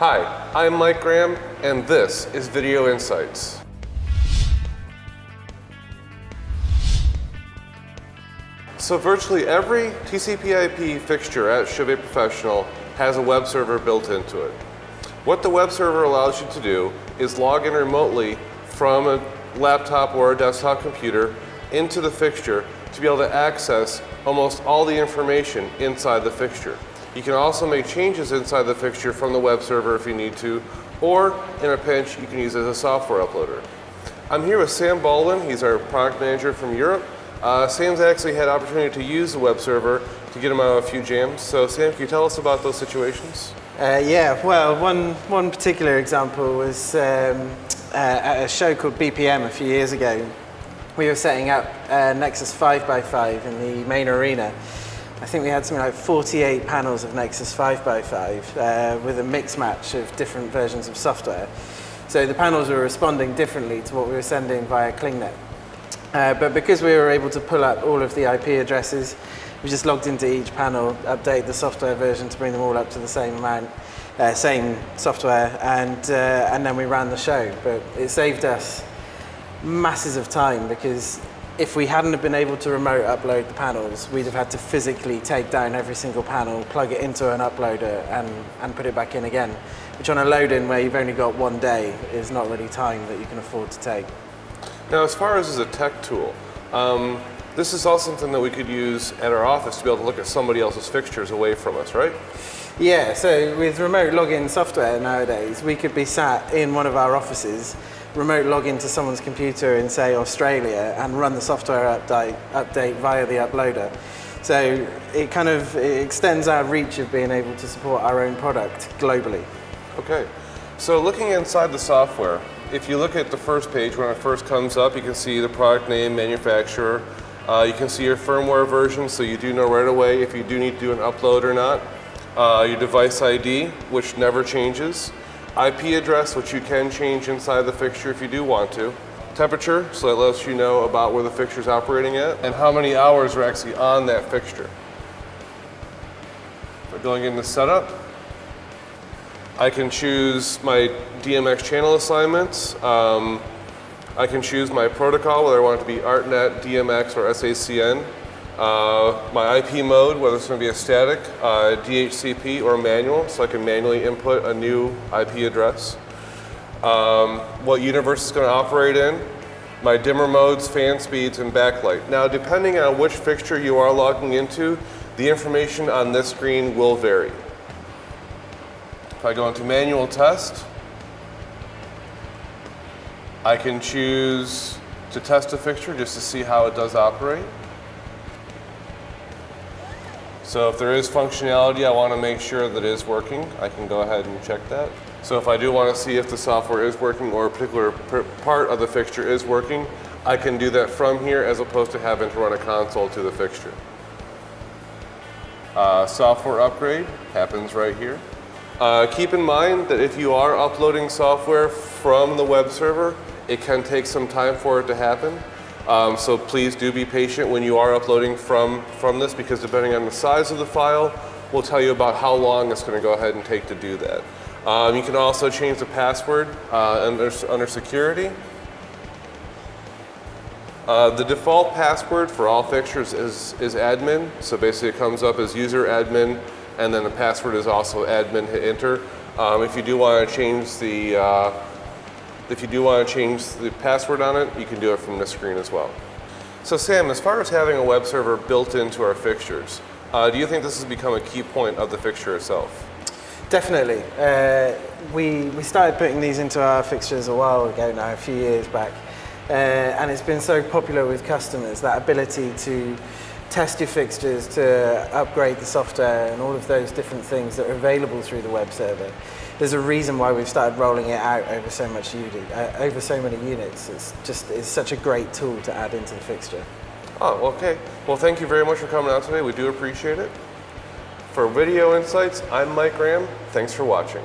Hi, I'm Mike Graham, and this is Video Insights. So virtually every TCP/IP fixture at Chauvet Professional has a web server built into it. What the web server allows you to do is log in remotely from a laptop or a desktop computer into the fixture to be able to access almost all the information inside the fixture. You can also make changes inside the fixture from the web server if you need to, or in a pinch, you can use it as a software uploader. I'm here with Sam Baldwin. He's our product manager from Europe. Sam's actually had opportunity to use the web server to get him out of a few jams. So Sam, can you tell us about those situations? Well, one particular example was at a show called BPM a few years ago. We were setting up Nexus 5x5 in the main arena. I think we had something like 48 panels of Nexus 5x5 with a mix match of different versions of software. So the panels were responding differently to what we were sending via ClingNet. But because we were able to pull up all of the IP addresses, we just logged into each panel, updated the software version to bring them all up to the same amount, same software, and then we ran the show. But it saved us masses of time, because if we hadn't have been able to remote upload the panels, we'd have had to physically take down every single panel, plug it into an uploader, and put it back in again, which on a load-in where you've only got one day is not really time that you can afford to take. Now, as far as a tech tool, this is also something that we could use at our office to be able to look at somebody else's fixtures away from us, right? Yeah, so with remote login software nowadays, we could be sat in one of our offices, remote log into someone's computer in, say, Australia, and run the software update via the uploader. So it extends our reach of being able to support our own product globally. Okay, so looking inside the software, if you look at the first page, when it first comes up, you can see the product name, manufacturer. You can see your firmware version, so you do know right away if you do need to do an upload or not. Your device ID, which never changes. IP address, which you can change inside the fixture if you do want to. Temperature, so that lets you know about where the fixture is operating at, and how many hours are actually on that fixture. So going into setup, I can choose my DMX channel assignments. I can choose my protocol, whether I want it to be ArtNet, DMX, or SACN. My IP mode, whether it's going to be a static, DHCP, or manual, so I can manually input a new IP address. What universe it's going to operate in. My dimmer modes, fan speeds, and backlight. Now, depending on which fixture you are logging into, the information on this screen will vary. If I go into manual test, I can choose to test a fixture just to see how it does operate. So if there is functionality I want to make sure that it is working, I can go ahead and check that. So if I do want to see if the software is working or a particular part of the fixture is working, I can do that from here as opposed to having to run a console to the fixture. Software upgrade happens right here. Keep in mind that if you are uploading software from the web server, it can take some time for it to happen. So please do be patient when you are uploading from this, because depending on the size of the file, we'll tell you about how long it's going to go ahead and take to do that. You can also change the password under security. The default password for all fixtures is admin. So basically it comes up as user admin, and then the password is also admin. Hit enter. If you do want to change the password on it, you can do it from this screen as well. So Sam, as far as having a web server built into our fixtures, do you think this has become a key point of the fixture itself? Definitely. We started putting these into our fixtures a while ago now, a few years back, and it's been so popular with customers, that ability to test your fixtures, to upgrade the software, and all of those different things that are available through the web server. There's a reason why we've started rolling it out over so many units. It's such a great tool to add into the fixture. Oh, okay. Well, thank you very much for coming out today. We do appreciate it. For Video Insights, I'm Mike Graham. Thanks for watching.